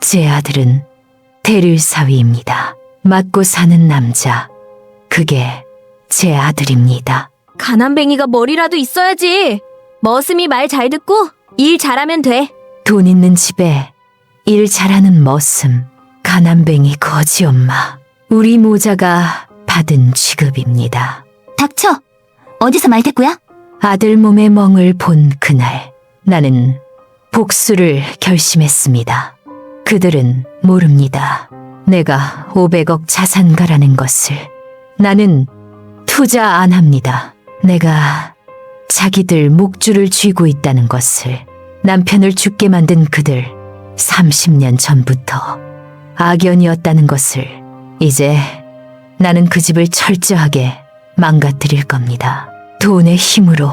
제 아들은 대릴사위입니다. 맞고 사는 남자, 그게 제 아들입니다. 가난뱅이가 머리라도 있어야지. 머슴이 말 잘 듣고 일 잘하면 돼. 돈 있는 집에 일 잘하는 머슴, 가난뱅이 거지 엄마. 우리 모자가 받은 취급입니다. 닥쳐! 어디서 말대꾸야? 아들 몸의 멍을 본 그날, 나는 복수를 결심했습니다. 그들은 모릅니다. 내가 500억 자산가라는 것을. 나는 투자 안 합니다. 내가 자기들 목줄을 쥐고 있다는 것을. 남편을 죽게 만든 그들 30년 전부터 악연이었다는 것을. 이제 나는 그 집을 철저하게 망가뜨릴 겁니다. 돈의 힘으로.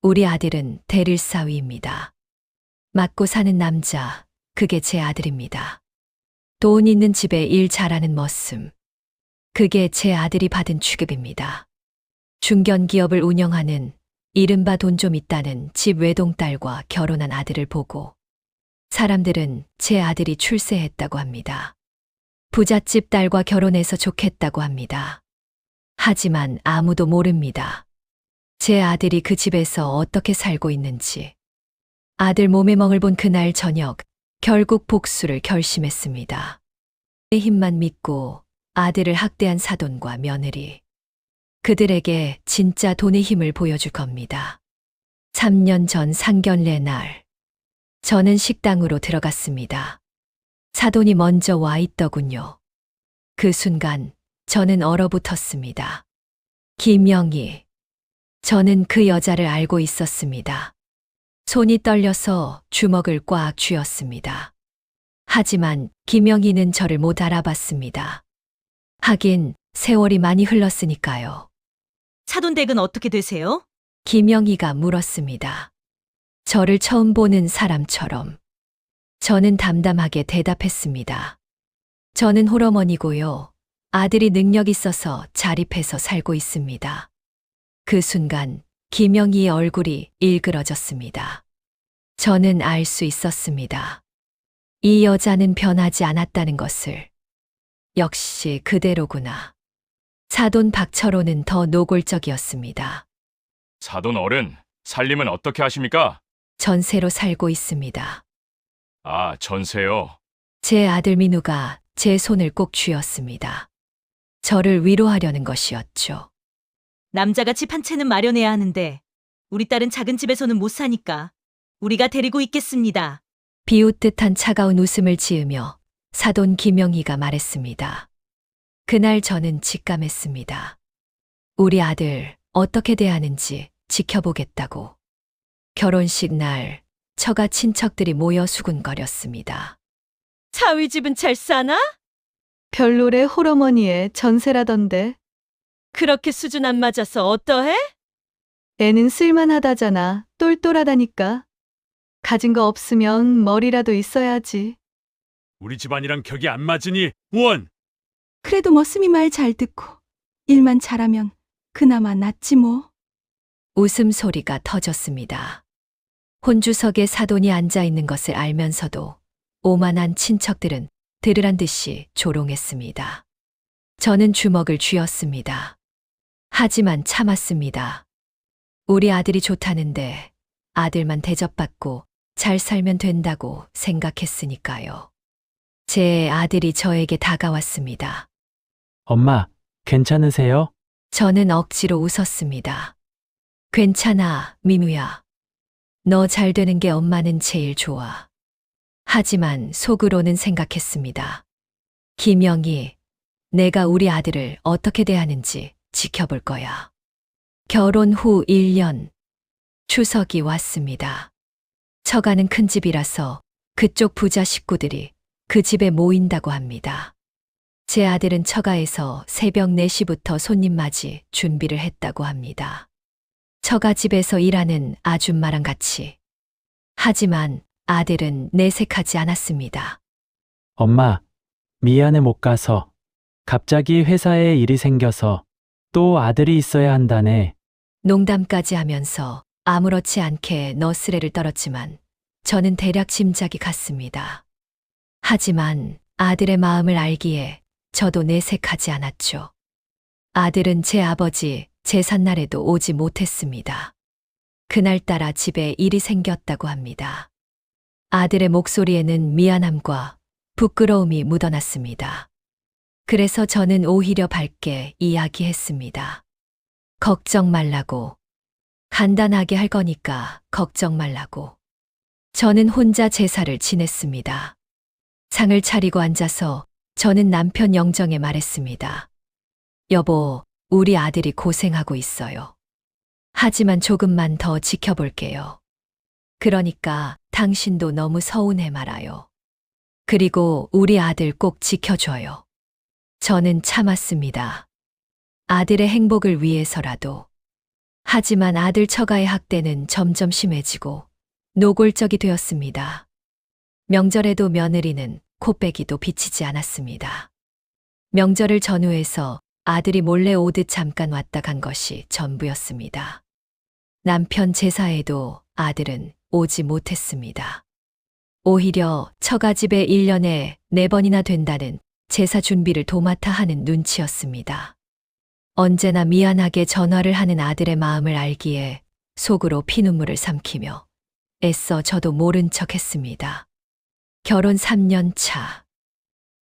우리 아들은 대릴사위입니다. 맞고 사는 남자, 그게 제 아들입니다. 돈 있는 집에 일 잘하는 머슴, 그게 제 아들이 받은 취급입니다. 중견기업을 운영하는 이른바 돈 좀 있다는 집 외동딸과 결혼한 아들을 보고 사람들은 제 아들이 출세했다고 합니다. 부잣집 딸과 결혼해서 좋겠다고 합니다. 하지만 아무도 모릅니다. 제 아들이 그 집에서 어떻게 살고 있는지. 아들 몸의 멍을 본 그날 저녁, 결국 복수를 결심했습니다. 내 힘만 믿고 아들을 학대한 사돈과 며느리. 그들에게 진짜 돈의 힘을 보여줄 겁니다. 3년 전 상견례 날, 저는 식당으로 들어갔습니다. 사돈이 먼저 와 있더군요. 그 순간 저는 얼어붙었습니다. 김영희. 저는 그 여자를 알고 있었습니다. 손이 떨려서 주먹을 꽉 쥐었습니다. 하지만 김영희는 저를 못 알아봤습니다. 하긴 세월이 많이 흘렀으니까요. 사돈댁은 어떻게 되세요? 김영희가 물었습니다. 저를 처음 보는 사람처럼. 저는 담담하게 대답했습니다. 저는 홀어머니고요. 아들이 능력 있어서 자립해서 살고 있습니다. 그 순간 김영희의 얼굴이 일그러졌습니다. 저는 알 수 있었습니다. 이 여자는 변하지 않았다는 것을. 역시 그대로구나. 사돈 박철호는 더 노골적이었습니다. 사돈 어른, 살림은 어떻게 하십니까? 전세로 살고 있습니다. 아, 전세요. 제 아들 민우가 제 손을 꼭 쥐었습니다. 저를 위로하려는 것이었죠. 남자가 집 한 채는 마련해야 하는데 우리 딸은 작은 집에서는 못 사니까 우리가 데리고 있겠습니다. 비웃듯한 차가운 웃음을 지으며 사돈 김영희가 말했습니다. 그날 저는 직감했습니다. 우리 아들 어떻게 대하는지 지켜보겠다고. 결혼식 날 처가 친척들이 모여 수군거렸습니다. 사위 집은 잘 사나? 별노래 홀어머니의 전세라던데. 그렇게 수준 안 맞아서 어떠해? 애는 쓸만하다잖아. 똘똘하다니까. 가진 거 없으면 머리라도 있어야지. 우리 집안이랑 격이 안 맞으니 원! 그래도 머슴이 말 잘 듣고 일만 잘하면 그나마 낫지 뭐. 웃음소리가 터졌습니다. 혼주석에 사돈이 앉아 있는 것을 알면서도 오만한 친척들은 들으란 듯이 조롱했습니다. 저는 주먹을 쥐었습니다. 하지만 참았습니다. 우리 아들이 좋다는데 아들만 대접받고 잘 살면 된다고 생각했으니까요. 제 아들이 저에게 다가왔습니다. 엄마, 괜찮으세요? 저는 억지로 웃었습니다. 괜찮아, 민우야. 너 잘 되는 게 엄마는 제일 좋아. 하지만 속으로는 생각했습니다. 김영희, 내가 우리 아들을 어떻게 대하는지 지켜볼 거야. 결혼 후 1년, 추석이 왔습니다. 처가는 큰 집이라서 그쪽 부자 식구들이 그 집에 모인다고 합니다. 제 아들은 처가에서 새벽 4시부터 손님 맞이 준비를 했다고 합니다. 처가 집에서 일하는 아줌마랑 같이. 하지만 아들은 내색하지 않았습니다. 엄마, 미안해 못 가서. 갑자기 회사에 일이 생겨서 또 아들이 있어야 한다네. 농담까지 하면서 아무렇지 않게 너스레를 떨었지만 저는 대략 짐작이 갔습니다. 하지만 아들의 마음을 알기에 저도 내색하지 않았죠. 아들은 제 아버지 제삿날에도 오지 못했습니다. 그날따라 집에 일이 생겼다고 합니다. 아들의 목소리에는 미안함과 부끄러움이 묻어났습니다. 그래서 저는 오히려 밝게 이야기했습니다. 걱정 말라고. 간단하게 할 거니까 걱정 말라고. 저는 혼자 제사를 지냈습니다. 상을 차리고 앉아서 저는 남편 영정에 말했습니다. 여보, 우리 아들이 고생하고 있어요. 하지만 조금만 더 지켜볼게요. 그러니까 당신도 너무 서운해 말아요. 그리고 우리 아들 꼭 지켜줘요. 저는 참았습니다. 아들의 행복을 위해서라도. 하지만 아들 처가의 학대는 점점 심해지고 노골적이 되었습니다. 명절에도 며느리는 코빼기도 비치지 않았습니다. 명절을 전후해서 아들이 몰래 오듯 잠깐 왔다 간 것이 전부였습니다. 남편 제사에도 아들은 오지 못했습니다. 오히려 처가집에 1년에 4번이나 된다는 제사 준비를 도맡아 하는 눈치였습니다. 언제나 미안하게 전화를 하는 아들의 마음을 알기에 속으로 피눈물을 삼키며 애써 저도 모른 척 했습니다. 결혼 3년 차.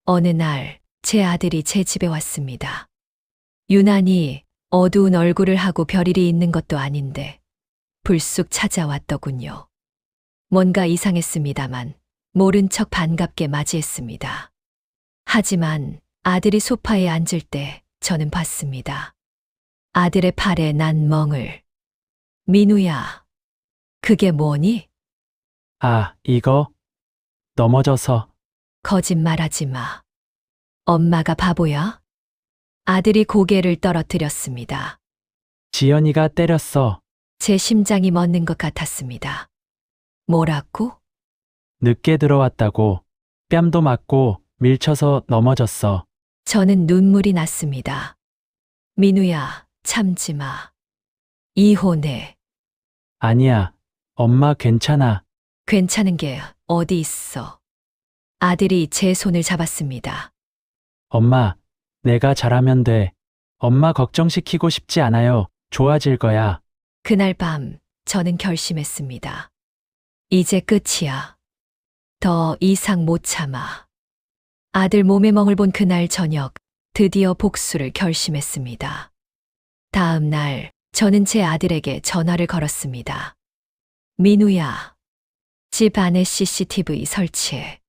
어느 날 제 아들이 제 집에 왔습니다. 유난히 어두운 얼굴을 하고 별일이 있는 것도 아닌데 불쑥 찾아왔더군요. 뭔가 이상했습니다만 모른 척 반갑게 맞이했습니다. 하지만 아들이 소파에 앉을 때 저는 봤습니다. 아들의 팔에 난 멍을. 민우야, 그게 뭐니? 아, 이거? 넘어져서. 거짓말하지 마. 엄마가 바보야? 아들이 고개를 떨어뜨렸습니다. 지연이가 때렸어. 제 심장이 멎는 것 같았습니다. 뭐라고? 늦게 들어왔다고. 뺨도 맞고 밀쳐서 넘어졌어. 저는 눈물이 났습니다. 민우야, 참지 마. 이혼해. 아니야. 엄마 괜찮아. 괜찮은 게 어디 있어. 아들이 제 손을 잡았습니다. 엄마, 내가 잘하면 돼. 엄마 걱정시키고 싶지 않아요. 좋아질 거야. 그날 밤 저는 결심했습니다. 이제 끝이야. 더 이상 못 참아. 아들 몸의 멍을 본 그날 저녁 드디어 복수를 결심했습니다. 다음 날 저는 제 아들에게 전화를 걸었습니다. 민우야, 집 안에 CCTV 설치해.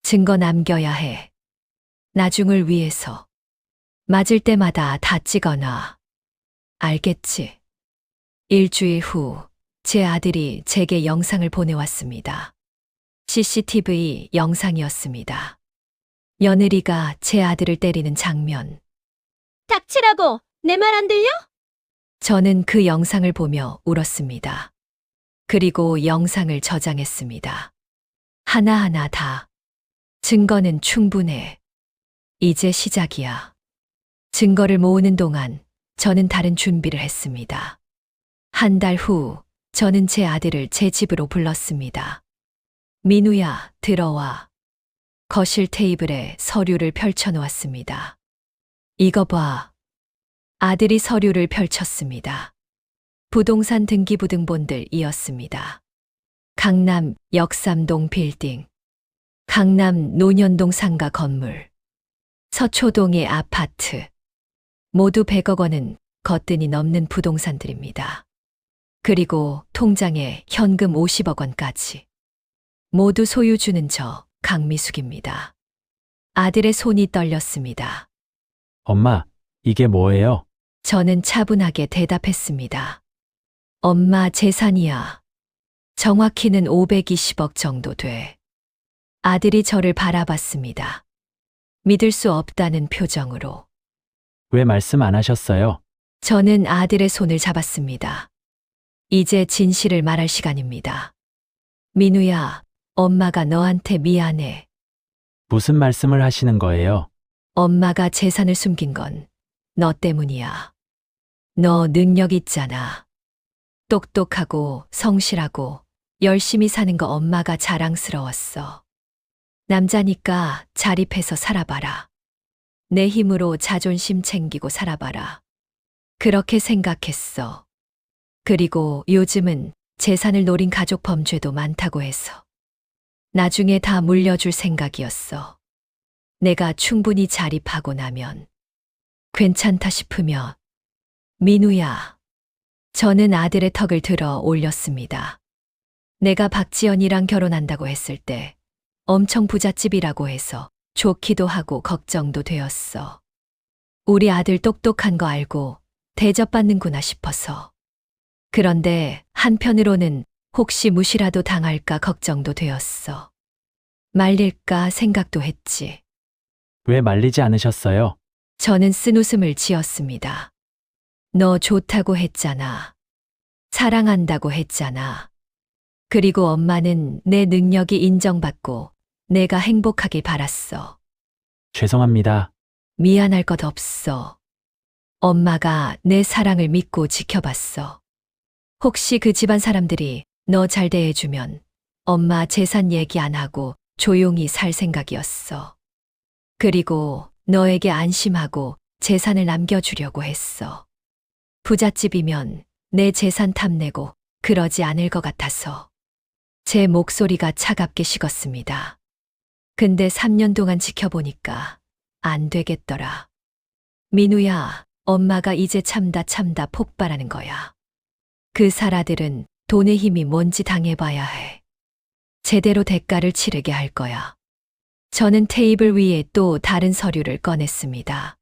증거 남겨야 해. 나중을 위해서. 맞을 때마다 다 찍어놔. 알겠지? 일주일 후 제 아들이 제게 영상을 보내왔습니다. CCTV 영상이었습니다. 며느리가 제 아들을 때리는 장면. 닥치라고! 내 말 안 들려? 저는 그 영상을 보며 울었습니다. 그리고 영상을 저장했습니다. 하나하나 다. 증거는 충분해. 이제 시작이야. 증거를 모으는 동안 저는 다른 준비를 했습니다. 한 달 후 저는 제 아들을 제 집으로 불렀습니다. 민우야, 들어와. 거실 테이블에 서류를 펼쳐놓았습니다. 이거 봐. 아들이 서류를 펼쳤습니다. 부동산 등기부등본들이었습니다. 강남 역삼동 빌딩, 강남 논현동 상가 건물, 서초동의 아파트. 모두 100억 원은 거뜬히 넘는 부동산들입니다. 그리고 통장에 현금 50억 원까지. 모두 소유주는 저 강미숙입니다. 아들의 손이 떨렸습니다. 엄마, 이게 뭐예요? 저는 차분하게 대답했습니다. 엄마 재산이야. 정확히는 520억 정도 돼. 아들이 저를 바라봤습니다. 믿을 수 없다는 표정으로. 왜 말씀 안 하셨어요? 저는 아들의 손을 잡았습니다. 이제 진실을 말할 시간입니다. 민우야, 엄마가 너한테 미안해. 무슨 말씀을 하시는 거예요? 엄마가 재산을 숨긴 건 너 때문이야. 너 능력 있잖아. 똑똑하고 성실하고 열심히 사는 거 엄마가 자랑스러웠어. 남자니까 자립해서 살아봐라. 내 힘으로 자존심 챙기고 살아봐라. 그렇게 생각했어. 그리고 요즘은 재산을 노린 가족 범죄도 많다고 해서 나중에 다 물려줄 생각이었어. 내가 충분히 자립하고 나면 괜찮다 싶으며 민우야. 저는 아들의 턱을 들어 올렸습니다. 내가 박지연이랑 결혼한다고 했을 때 엄청 부잣집이라고 해서 좋기도 하고 걱정도 되었어. 우리 아들 똑똑한 거 알고 대접받는구나 싶어서. 그런데 한편으로는 혹시 무시라도 당할까 걱정도 되었어. 말릴까 생각도 했지. 왜 말리지 않으셨어요? 저는 쓴웃음을 지었습니다. 너 좋다고 했잖아. 사랑한다고 했잖아. 그리고 엄마는 내 능력이 인정받고 내가 행복하길 바랐어. 죄송합니다. 미안할 것 없어. 엄마가 내 사랑을 믿고 지켜봤어. 혹시 그 집안 사람들이 너 잘 대해주면 엄마 재산 얘기 안 하고 조용히 살 생각이었어. 그리고 너에게 안심하고 재산을 남겨주려고 했어. 부잣집이면 내 재산 탐내고 그러지 않을 것 같아서. 제 목소리가 차갑게 식었습니다. 근데 3년 동안 지켜보니까 안 되겠더라. 민우야, 엄마가 이제 참다 폭발하는 거야. 그 사라들은 돈의 힘이 뭔지 당해봐야 해. 제대로 대가를 치르게 할 거야. 저는 테이블 위에 또 다른 서류를 꺼냈습니다.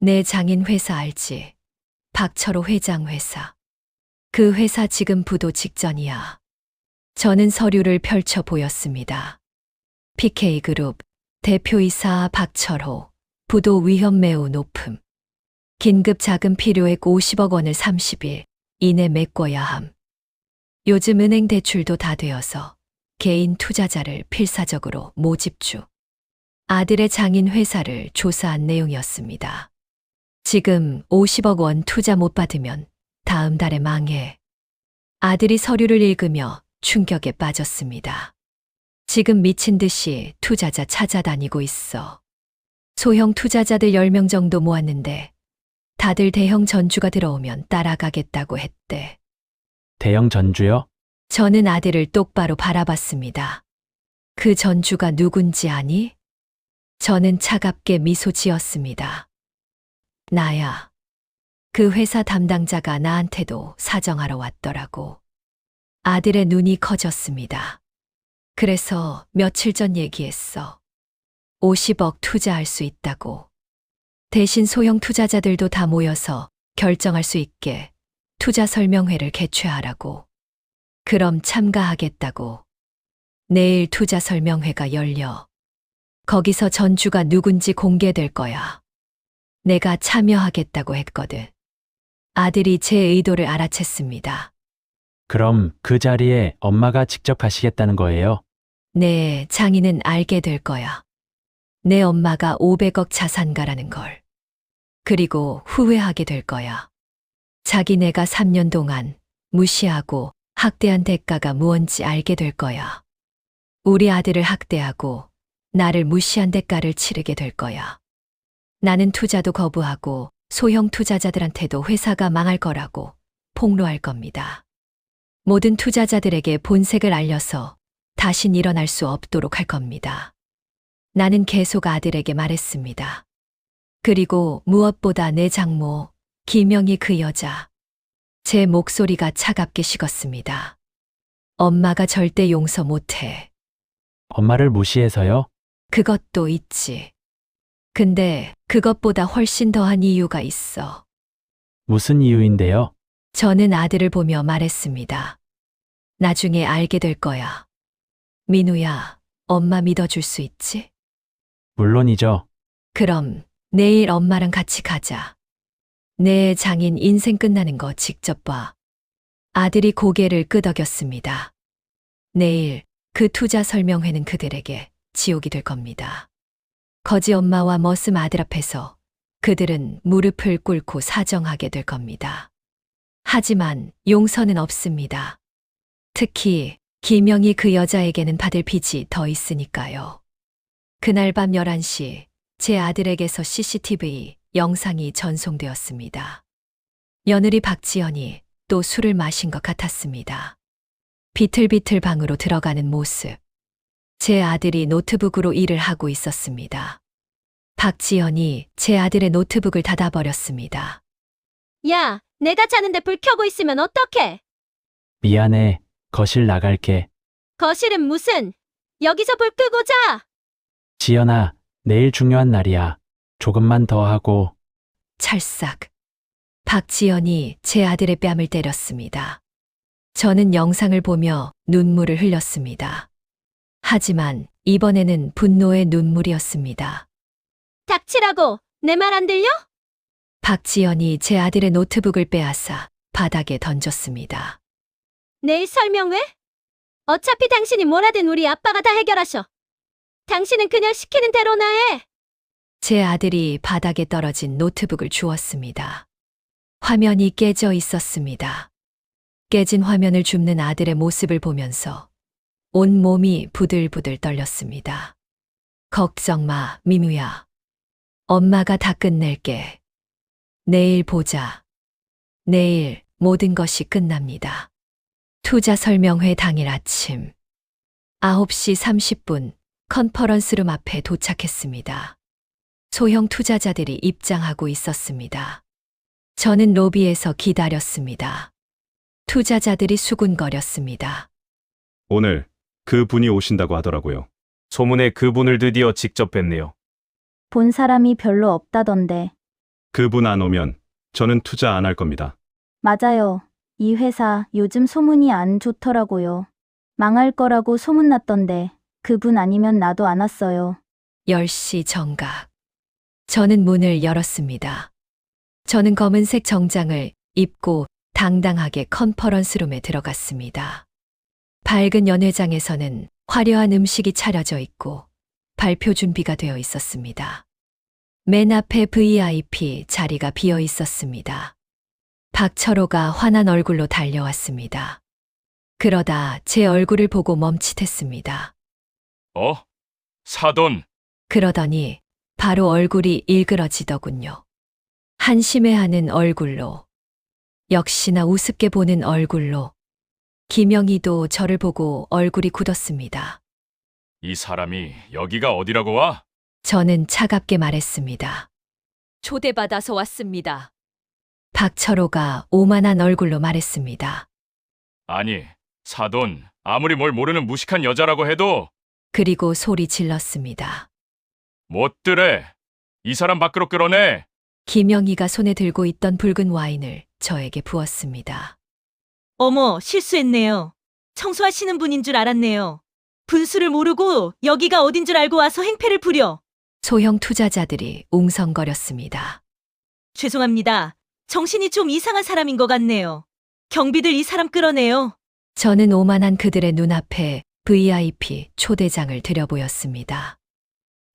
내 장인 회사 알지? 박철호 회장 회사. 그 회사 지금 부도 직전이야. 저는 서류를 펼쳐 보였습니다. PK그룹 대표이사 박철호. 부도 위험 매우 높음. 긴급 자금 필요액 50억 원을 30일 이내 메꿔야 함. 요즘 은행 대출도 다 되어서 개인 투자자를 필사적으로 모집 중. 아들의 장인 회사를 조사한 내용이었습니다. 지금 50억 원 투자 못 받으면 다음 달에 망해. 아들이 서류를 읽으며 충격에 빠졌습니다. 지금 미친 듯이 투자자 찾아다니고 있어. 소형 투자자들 10명 정도 모았는데 다들 대형 전주가 들어오면 따라가겠다고 했대. 대형 전주요? 저는 아들을 똑바로 바라봤습니다. 그 전주가 누군지 아니? 저는 차갑게 미소 지었습니다. 나야. 그 회사 담당자가 나한테도 사정하러 왔더라고. 아들의 눈이 커졌습니다. 그래서 며칠 전 얘기했어. 50억 투자할 수 있다고. 대신 소형 투자자들도 다 모여서 결정할 수 있게 투자 설명회를 개최하라고. 그럼 참가하겠다고. 내일 투자 설명회가 열려. 거기서 전주가 누군지 공개될 거야. 내가 참여하겠다고 했거든. 아들이 제 의도를 알아챘습니다. 그럼 그 자리에 엄마가 직접 가시겠다는 거예요? 네, 장인은 알게 될 거야. 내 엄마가 500억 자산가라는 걸. 그리고 후회하게 될 거야. 자기네가 3년 동안 무시하고 학대한 대가가 무언지 알게 될 거야. 우리 아들을 학대하고 나를 무시한 대가를 치르게 될 거야. 나는 투자도 거부하고 소형 투자자들한테도 회사가 망할 거라고 폭로할 겁니다. 모든 투자자들에게 본색을 알려서 다신 일어날 수 없도록 할 겁니다. 나는 계속 아들에게 말했습니다. 그리고 무엇보다 내 장모, 기명이 그 여자. 제 목소리가 차갑게 식었습니다. 엄마가 절대 용서 못해. 엄마를 무시해서요? 그것도 있지. 근데 그것보다 훨씬 더한 이유가 있어. 무슨 이유인데요? 저는 아들을 보며 말했습니다. 나중에 알게 될 거야. 민우야, 엄마 믿어줄 수 있지? 물론이죠. 그럼 내일 엄마랑 같이 가자. 내 장인 인생 끝나는 거 직접 봐. 아들이 고개를 끄덕였습니다. 내일 그 투자 설명회는 그들에게 지옥이 될 겁니다. 거지 엄마와 머슴 아들 앞에서 그들은 무릎을 꿇고 사정하게 될 겁니다. 하지만 용서는 없습니다. 특히 김영희 그 여자에게는 받을 빚이 더 있으니까요. 그날 밤 11시 제 아들에게서 CCTV 영상이 전송되었습니다. 며느리 박지연이 또 술을 마신 것 같았습니다. 비틀비틀 방으로 들어가는 모습. 제 아들이 노트북으로 일을 하고 있었습니다. 박지연이 제 아들의 노트북을 닫아버렸습니다. 야, 내가 자는데 불 켜고 있으면 어떡해? 미안해. 거실 나갈게. 거실은 무슨? 여기서 불 끄고 자! 지연아, 내일 중요한 날이야. 조금만 더 하고. 찰싹. 박지연이 제 아들의 뺨을 때렸습니다. 저는 영상을 보며 눈물을 흘렸습니다. 하지만 이번에는 분노의 눈물이었습니다. 닥치라고! 내 말 안 들려? 박지연이 제 아들의 노트북을 빼앗아 바닥에 던졌습니다. 내일 설명회? 어차피 당신이 뭐라든 우리 아빠가 다 해결하셔. 당신은 그냥 시키는 대로나 해. 제 아들이 바닥에 떨어진 노트북을 주웠습니다. 화면이 깨져 있었습니다. 깨진 화면을 줍는 아들의 모습을 보면서 온 몸이 부들부들 떨렸습니다. 걱정 마, 미무야. 엄마가 다 끝낼게. 내일 보자. 내일 모든 것이 끝납니다. 투자 설명회 당일 아침 9시 30분 컨퍼런스룸 앞에 도착했습니다. 소형 투자자들이 입장하고 있었습니다. 저는 로비에서 기다렸습니다. 투자자들이 수군거렸습니다. 오늘 그분이 오신다고 하더라고요. 소문에 그분을 드디어 직접 뵀네요. 본 사람이 별로 없다던데. 그분 안 오면 저는 투자 안 할 겁니다. 맞아요. 이 회사 요즘 소문이 안 좋더라고요. 망할 거라고 소문났던데 그분 아니면 나도 안 왔어요. 10시 정각. 저는 문을 열었습니다. 저는 검은색 정장을 입고 당당하게 컨퍼런스룸에 들어갔습니다. 밝은 연회장에서는 화려한 음식이 차려져 있고 발표 준비가 되어 있었습니다. 맨 앞에 VIP 자리가 비어 있었습니다. 박철호가 화난 얼굴로 달려왔습니다. 그러다 제 얼굴을 보고 멈칫했습니다. 사돈. 그러더니 바로 얼굴이 일그러지더군요. 한심해하는 얼굴로, 역시나 우습게 보는 얼굴로, 김영희도 저를 보고 얼굴이 굳었습니다. 이 사람이 여기가 어디라고 와? 저는 차갑게 말했습니다. 초대받아서 왔습니다. 박철호가 오만한 얼굴로 말했습니다. 아니, 사돈. 아무리 뭘 모르는 무식한 여자라고 해도 그리고 소리 질렀습니다. 못 들래. 이 사람 밖으로 끌어내. 김영희가 손에 들고 있던 붉은 와인을 저에게 부었습니다. 어머, 실수했네요. 청소하시는 분인 줄 알았네요. 분수를 모르고 여기가 어딘 줄 알고 와서 행패를 부려. 소형 투자자들이 웅성거렸습니다. 죄송합니다. 정신이 좀 이상한 사람인 것 같네요. 경비들 이 사람 끌어내요. 저는 오만한 그들의 눈앞에 VIP 초대장을 들여보였습니다.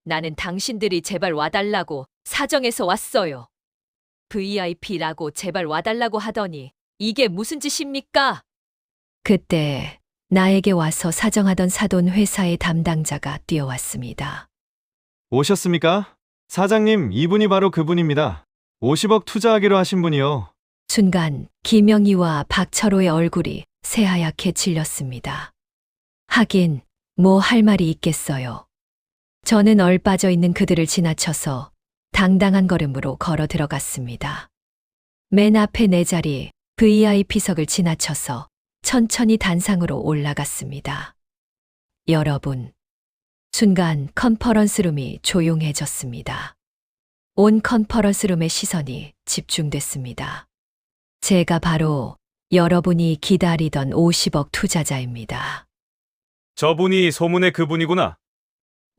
나는 당신들이 제발 와달라고 사정해서 왔어요. VIP라고 제발 와달라고 하더니 이게 무슨 짓입니까? 그때 나에게 와서 사정하던 사돈 회사의 담당자가 뛰어왔습니다. 오셨습니까? 사장님, 이분이 바로 그분입니다. 50억 투자하기로 하신 분이요. 순간 김영희와 박철호의 얼굴이 새하얗게 질렸습니다. 하긴 뭐 할 말이 있겠어요. 저는 얼빠져 있는 그들을 지나쳐서 당당한 걸음으로 걸어 들어갔습니다. 맨 앞에 내 자리 VIP석을 지나쳐서 천천히 단상으로 올라갔습니다. 여러분, 순간 컨퍼런스룸이 조용해졌습니다. 온 컨퍼런스룸의 시선이 집중됐습니다. 제가 바로 여러분이 기다리던 50억 투자자입니다. 저분이 소문의 그분이구나.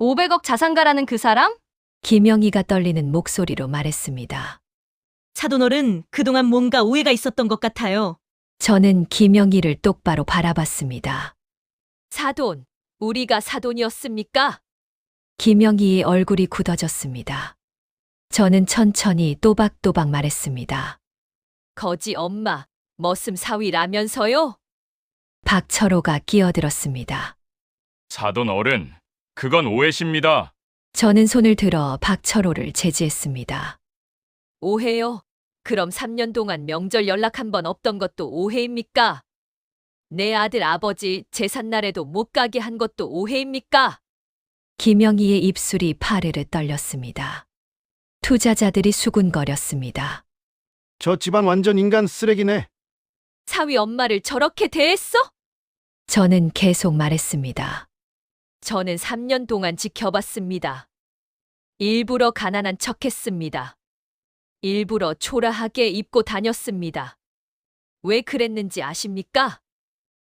500억 자산가라는 그 사람? 김영희가 떨리는 목소리로 말했습니다. 사돈어른, 그동안 뭔가 오해가 있었던 것 같아요. 저는 김영희를 똑바로 바라봤습니다. 사돈, 우리가 사돈이었습니까? 김영희의 얼굴이 굳어졌습니다. 저는 천천히 또박또박 말했습니다. 거지 엄마, 머슴 사위라면서요? 박철호가 끼어들었습니다. 사돈 어른, 그건 오해십니다. 저는 손을 들어 박철호를 제지했습니다. 오해요? 그럼 3년 동안 명절 연락 한 번 없던 것도 오해입니까? 내 아들 아버지 제삿날에도 못 가게 한 것도 오해입니까? 김영희의 입술이 파르르 떨렸습니다. 투자자들이 수군거렸습니다. 저 집안 완전 인간 쓰레기네. 사위 엄마를 저렇게 대했어? 저는 계속 말했습니다. 저는 3년 동안 지켜봤습니다. 일부러 가난한 척했습니다. 일부러 초라하게 입고 다녔습니다. 왜 그랬는지 아십니까?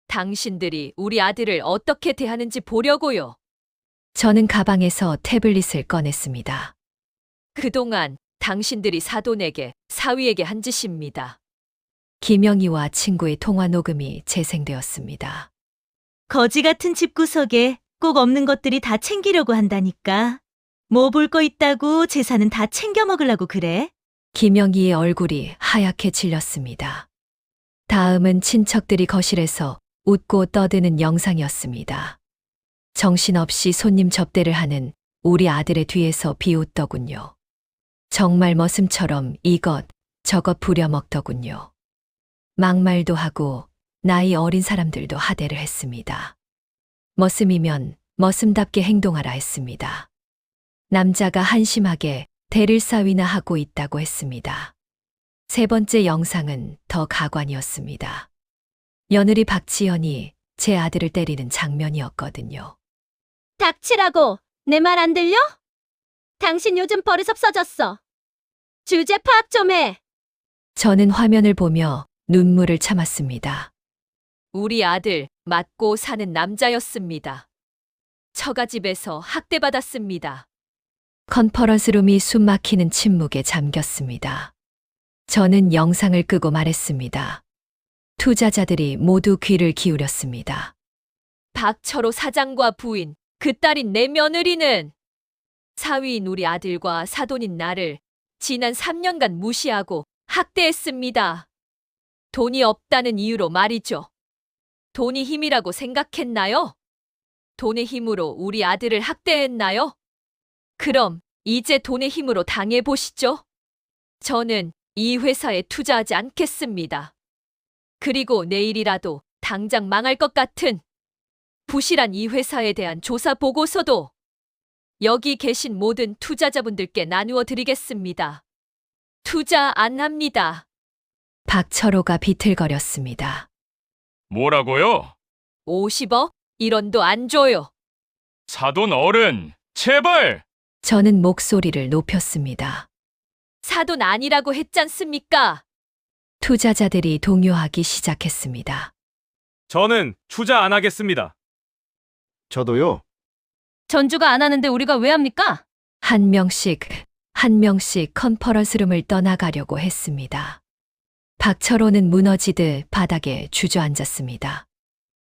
당신들이 우리 아들을 어떻게 대하는지 보려고요. 저는 가방에서 태블릿을 꺼냈습니다. 그동안 당신들이 사돈에게, 사위에게 한 짓입니다. 김영희와 친구의 통화 녹음이 재생되었습니다. 거지 같은 집구석에 꼭 없는 것들이 다 챙기려고 한다니까. 뭐 볼 거 있다고 재산은 다 챙겨 먹으려고 그래? 김영희의 얼굴이 하얗게 질렸습니다. 다음은 친척들이 거실에서 웃고 떠드는 영상이었습니다. 정신없이 손님 접대를 하는 우리 아들의 뒤에서 비웃더군요. 정말 머슴처럼 이것 저것 부려먹더군요. 막말도 하고 나이 어린 사람들도 하대를 했습니다. 머슴이면 머슴답게 행동하라 했습니다. 남자가 한심하게 대를 싸위나 하고 있다고 했습니다. 세 번째 영상은 더 가관이었습니다. 며느리 박지연이 제 아들을 때리는 장면이었거든요. 닥치라고! 내 말 안 들려? 당신 요즘 버릇 없어졌어. 주제 파악 좀 해. 저는 화면을 보며 눈물을 참았습니다. 우리 아들 맞고 사는 남자였습니다. 처가집에서 학대받았습니다. 컨퍼런스룸이 숨막히는 침묵에 잠겼습니다. 저는 영상을 끄고 말했습니다. 투자자들이 모두 귀를 기울였습니다. 박철호 사장과 부인, 그 딸인 내 며느리는 사위인 우리 아들과 사돈인 나를 지난 3년간 무시하고 학대했습니다. 돈이 없다는 이유로 말이죠. 돈이 힘이라고 생각했나요? 돈의 힘으로 우리 아들을 학대했나요? 그럼 이제 돈의 힘으로 당해보시죠. 저는 이 회사에 투자하지 않겠습니다. 그리고 내일이라도 당장 망할 것 같은 부실한 이 회사에 대한 조사 보고서도 여기 계신 모든 투자자분들께 나누어 드리겠습니다. 투자 안 합니다. 박철호가 비틀거렸습니다. 뭐라고요? 50억? 1원도 안 줘요. 사돈 어른, 제발! 저는 목소리를 높였습니다. 사돈 아니라고 했잖습니까? 투자자들이 동요하기 시작했습니다. 저는 투자 안 하겠습니다. 저도요. 전주가 안 하는데 우리가 왜 합니까? 한 명씩 컨퍼런스룸을 떠나가려고 했습니다. 박철호는 무너지듯 바닥에 주저앉았습니다.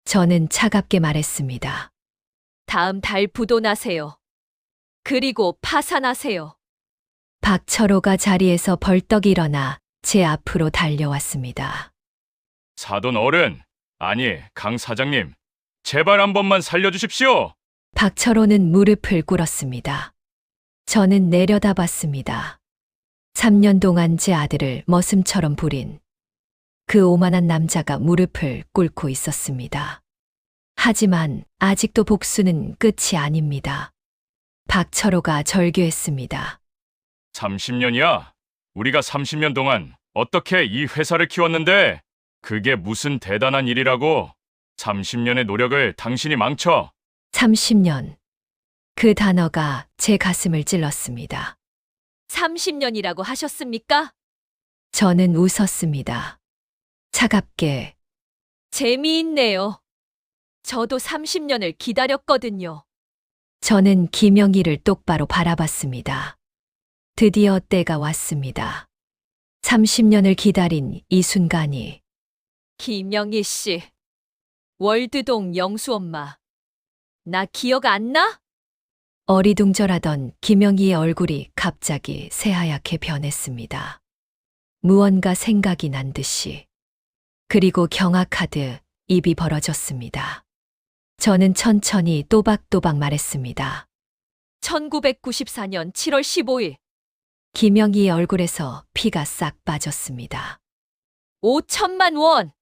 저는 차갑게 말했습니다. 다음 달 부도나세요. 그리고 파산하세요. 박철호가 자리에서 벌떡 일어나 제 앞으로 달려왔습니다. 사돈 어른, 아니, 강 사장님, 제발 한 번만 살려주십시오. 박철호는 무릎을 꿇었습니다. 저는 내려다봤습니다. 3년 동안 제 아들을 머슴처럼 부린 그 오만한 남자가 무릎을 꿇고 있었습니다. 하지만 아직도 복수는 끝이 아닙니다. 박철호가 절규했습니다. 30년이야? 우리가 30년 동안 어떻게 이 회사를 키웠는데 그게 무슨 대단한 일이라고? 30년의 노력을 당신이 망쳐. 30년. 그 단어가 제 가슴을 찔렀습니다. 30년이라고 하셨습니까? 저는 웃었습니다. 차갑게. 재미있네요. 저도 30년을 기다렸거든요. 저는 김영희를 똑바로 바라봤습니다. 드디어 때가 왔습니다. 30년을 기다린 이 순간이. 김영희 씨. 월드동 영수 엄마. 나 기억 안 나? 어리둥절하던 김영희의 얼굴이 갑자기 새하얗게 변했습니다. 무언가 생각이 난 듯이. 그리고 경악하듯 입이 벌어졌습니다. 저는 천천히 또박또박 말했습니다. 1994년 7월 15일. 김영희의 얼굴에서 피가 싹 빠졌습니다. 5천만 원!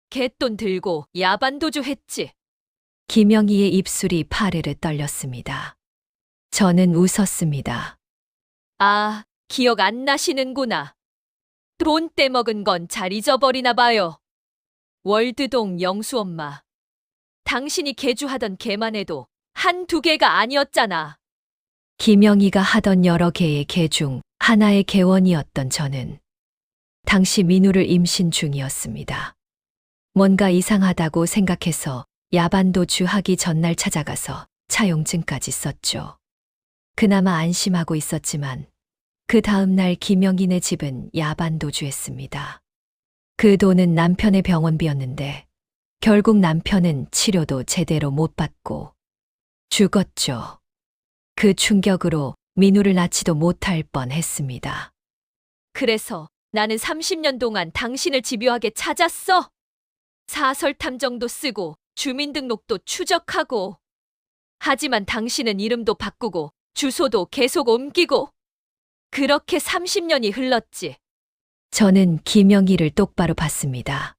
갯돈 들고 야반도주 했지. 김영희의 입술이 파르르 떨렸습니다. 저는 웃었습니다. 아, 기억 안 나시는구나. 돈 떼먹은 건 잘 잊어버리나 봐요. 월드동 영수 엄마. 당신이 개주하던 개만 해도 한두 개가 아니었잖아. 김영희가 하던 여러 개의 개 중 하나의 개원이었던 저는 당시 민우를 임신 중이었습니다. 뭔가 이상하다고 생각해서 야반도주 하기 전날 찾아가서 차용증까지 썼죠. 그나마 안심하고 있었지만 그 다음날 김영희네 집은 야반도주했습니다. 그 돈은 남편의 병원비였는데 결국 남편은 치료도 제대로 못 받고 죽었죠. 그 충격으로 민우를 낳지도 못할 뻔했습니다. 그래서 나는 30년 동안 당신을 집요하게 찾았어. 사설 탐정도 쓰고 주민등록도 추적하고. 하지만 당신은 이름도 바꾸고 주소도 계속 옮기고. 그렇게 30년이 흘렀지. 저는 김영희를 똑바로 봤습니다.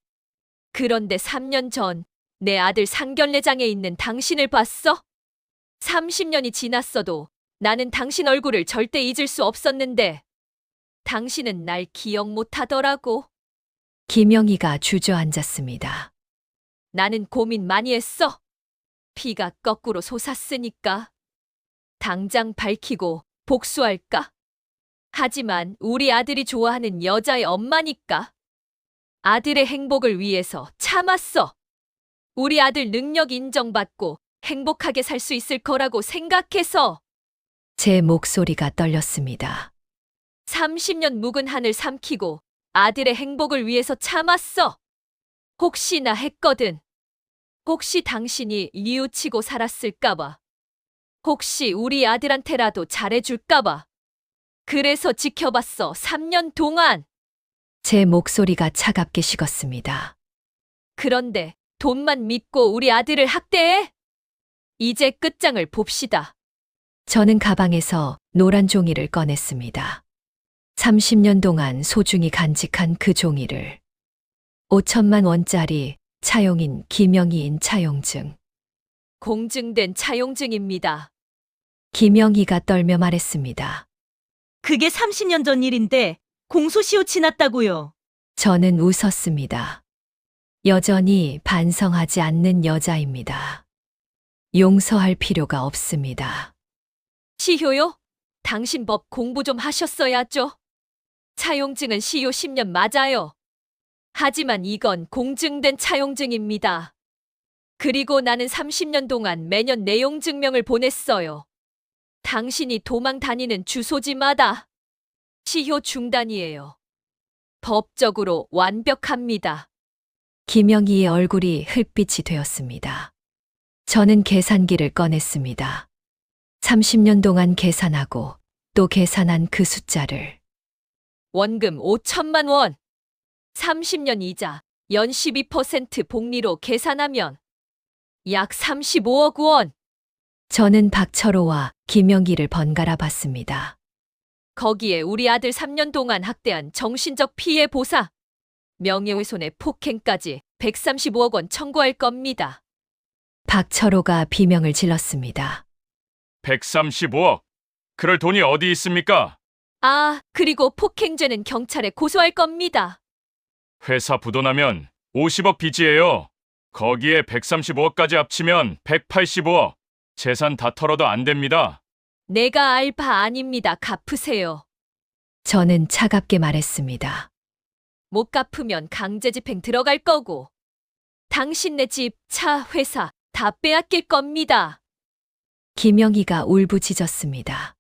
그런데 3년 전 내 아들 상견례장에 있는 당신을 봤어? 30년이 지났어도 나는 당신 얼굴을 절대 잊을 수 없었는데 당신은 날 기억 못하더라고. 김영희가 주저앉았습니다. 나는 고민 많이 했어. 피가 거꾸로 솟았으니까. 당장 밝히고 복수할까? 하지만 우리 아들이 좋아하는 여자의 엄마니까. 아들의 행복을 위해서 참았어. 우리 아들 능력 인정받고 행복하게 살 수 있을 거라고 생각해서. 제 목소리가 떨렸습니다. 30년 묵은 한을 삼키고 아들의 행복을 위해서 참았어. 혹시나 했거든. 혹시 당신이 뉘우치고 살았을까봐. 혹시 우리 아들한테라도 잘해줄까봐. 그래서 지켜봤어, 3년 동안. 제 목소리가 차갑게 식었습니다. 그런데 돈만 믿고 우리 아들을 학대해? 이제 끝장을 봅시다. 저는 가방에서 노란 종이를 꺼냈습니다. 30년 동안 소중히 간직한 그 종이를. 5천만 원짜리 차용인 김영희인 차용증. 공증된 차용증입니다. 김영희가 떨며 말했습니다. 그게 30년 전 일인데 공소시효 지났다고요. 저는 웃었습니다. 여전히 반성하지 않는 여자입니다. 용서할 필요가 없습니다. 시효요? 당신 법 공부 좀 하셨어야죠. 차용증은 시효 10년 맞아요. 하지만 이건 공증된 차용증입니다. 그리고 나는 30년 동안 매년 내용 증명을 보냈어요. 당신이 도망 다니는 주소지마다. 시효 중단이에요. 법적으로 완벽합니다. 김영희의 얼굴이 흙빛이 되었습니다. 저는 계산기를 꺼냈습니다. 30년 동안 계산하고 또 계산한 그 숫자를. 원금 5천만 원. 30년 이자 연 12% 복리로 계산하면 약 35억 원. 저는 박철호와 김영희를 번갈아 봤습니다. 거기에 우리 아들 3년 동안 학대한 정신적 피해 보상, 명예훼손의 폭행까지 135억 원 청구할 겁니다. 박철호가 비명을 질렀습니다. 135억. 그럴 돈이 어디 있습니까? 아, 그리고 폭행죄는 경찰에 고소할 겁니다. 회사 부도나면 50억 빚이에요. 거기에 135억까지 합치면 185억. 재산 다 털어도 안 됩니다. 내가 알 바 아닙니다. 갚으세요. 저는 차갑게 말했습니다. 못 갚으면 강제집행 들어갈 거고 당신네 집, 차, 회사 다 빼앗길 겁니다. 김영희가 울부짖었습니다.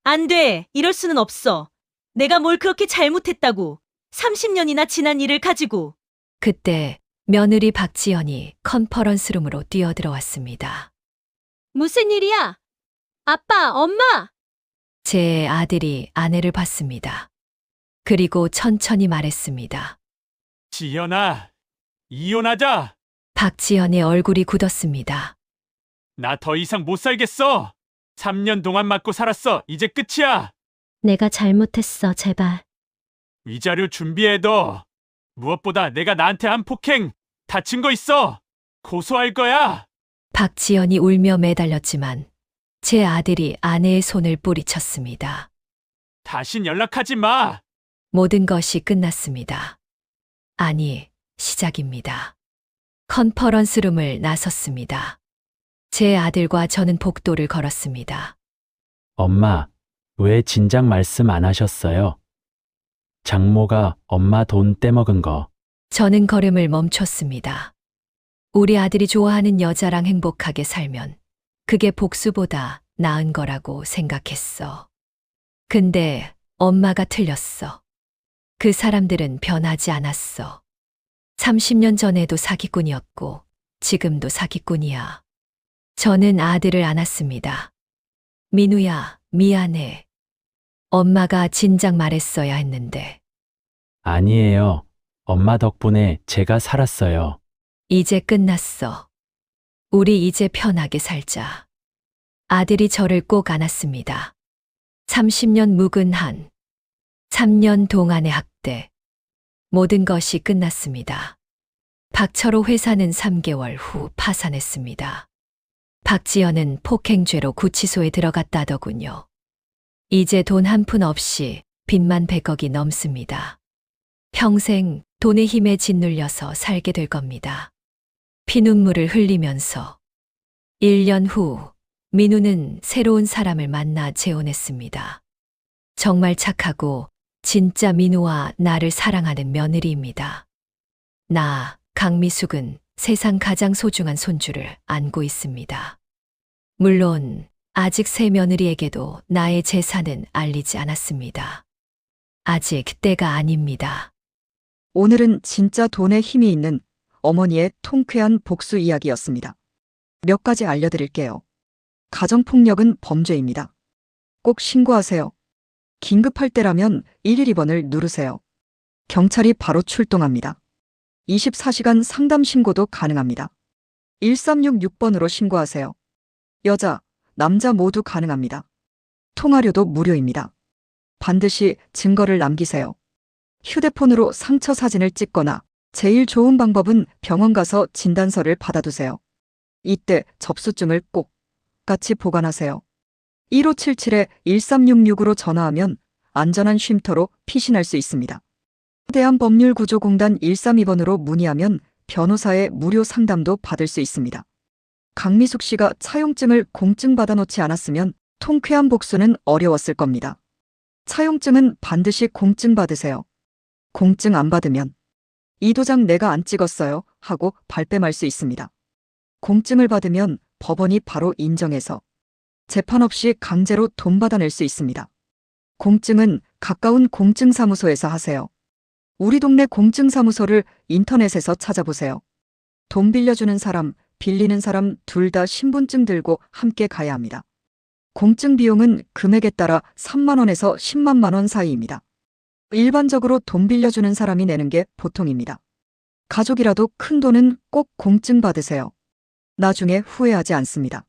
안 돼. 이럴 수는 없어. 내가 뭘 그렇게 잘못했다고. 30년이나 지난 일을 가지고. 그때 며느리 박지연이 컨퍼런스룸으로 뛰어들어왔습니다. 무슨 일이야? 아빠, 엄마! 제 아들이 아내를 봤습니다. 그리고 천천히 말했습니다. 지연아, 이혼하자. 박지연의 얼굴이 굳었습니다. 나 더 이상 못 살겠어. 3년 동안 맞고 살았어. 이제 끝이야. 내가 잘못했어, 제발. 위자료 준비해둬. 무엇보다 내가 나한테 한 폭행 다친 거 있어. 고소할 거야. 박지연이 울며 매달렸지만 제 아들이 아내의 손을 뿌리쳤습니다. 다신 연락하지 마. 모든 것이 끝났습니다. 아니, 시작입니다. 컨퍼런스룸을 나섰습니다. 제 아들과 저는 복도를 걸었습니다. 엄마, 왜 진작 말씀 안 하셨어요? 장모가 엄마 돈 떼먹은 거. 저는 걸음을 멈췄습니다. 우리 아들이 좋아하는 여자랑 행복하게 살면 그게 복수보다 나은 거라고 생각했어. 근데 엄마가 틀렸어. 그 사람들은 변하지 않았어. 30년 전에도 사기꾼이었고 지금도 사기꾼이야. 저는 아들을 안았습니다. 민우야, 미안해. 엄마가 진작 말했어야 했는데. 아니에요. 엄마 덕분에 제가 살았어요. 이제 끝났어. 우리 이제 편하게 살자. 아들이 저를 꼭 안았습니다. 30년 묵은 한, 3년 동안의 학대. 모든 것이 끝났습니다. 박철호 회사는 3개월 후 파산했습니다. 박지연은 폭행죄로 구치소에 들어갔다더군요. 이제 돈 한 푼 없이 빚만 100억이 넘습니다. 평생 돈의 힘에 짓눌려서 살게 될 겁니다. 피눈물을 흘리면서 1년 후 민우는 새로운 사람을 만나 재혼했습니다. 정말 착하고 진짜 민우와 나를 사랑하는 며느리입니다. 나, 강미숙은 세상 가장 소중한 손주를 안고 있습니다. 물론 아직 새 며느리에게도 나의 재산은 알리지 않았습니다. 아직 때가 아닙니다. 오늘은 진짜 돈에 힘이 있는 어머니의 통쾌한 복수 이야기였습니다. 몇 가지 알려드릴게요. 가정폭력은 범죄입니다. 꼭 신고하세요. 긴급할 때라면 112번을 누르세요. 경찰이 바로 출동합니다. 24시간 상담 신고도 가능합니다. 1366번으로 신고하세요. 여자, 남자 모두 가능합니다. 통화료도 무료입니다. 반드시 증거를 남기세요. 휴대폰으로 상처 사진을 찍거나 제일 좋은 방법은 병원 가서 진단서를 받아두세요. 이때 접수증을 꼭 같이 보관하세요. 1577-1366으로 전화하면 안전한 쉼터로 피신할 수 있습니다. 대한법률구조공단 132번으로 문의하면 변호사의 무료 상담도 받을 수 있습니다. 강미숙 씨가 차용증을 공증받아 놓지 않았으면 통쾌한 복수는 어려웠을 겁니다. 차용증은 반드시 공증 받으세요. 공증 안 받으면 이 도장 내가 안 찍었어요 하고 발뺌할 수 있습니다. 공증을 받으면 법원이 바로 인정해서 재판 없이 강제로 돈 받아낼 수 있습니다. 공증은 가까운 공증사무소에서 하세요. 우리 동네 공증사무소를 인터넷에서 찾아보세요. 돈 빌려주는 사람, 빌리는 사람 둘 다 신분증 들고 함께 가야 합니다. 공증 비용은 금액에 따라 3만 원에서 10만 원 사이입니다. 일반적으로 돈 빌려주는 사람이 내는 게 보통입니다. 가족이라도 큰 돈은 꼭 공증 받으세요. 나중에 후회하지 않습니다.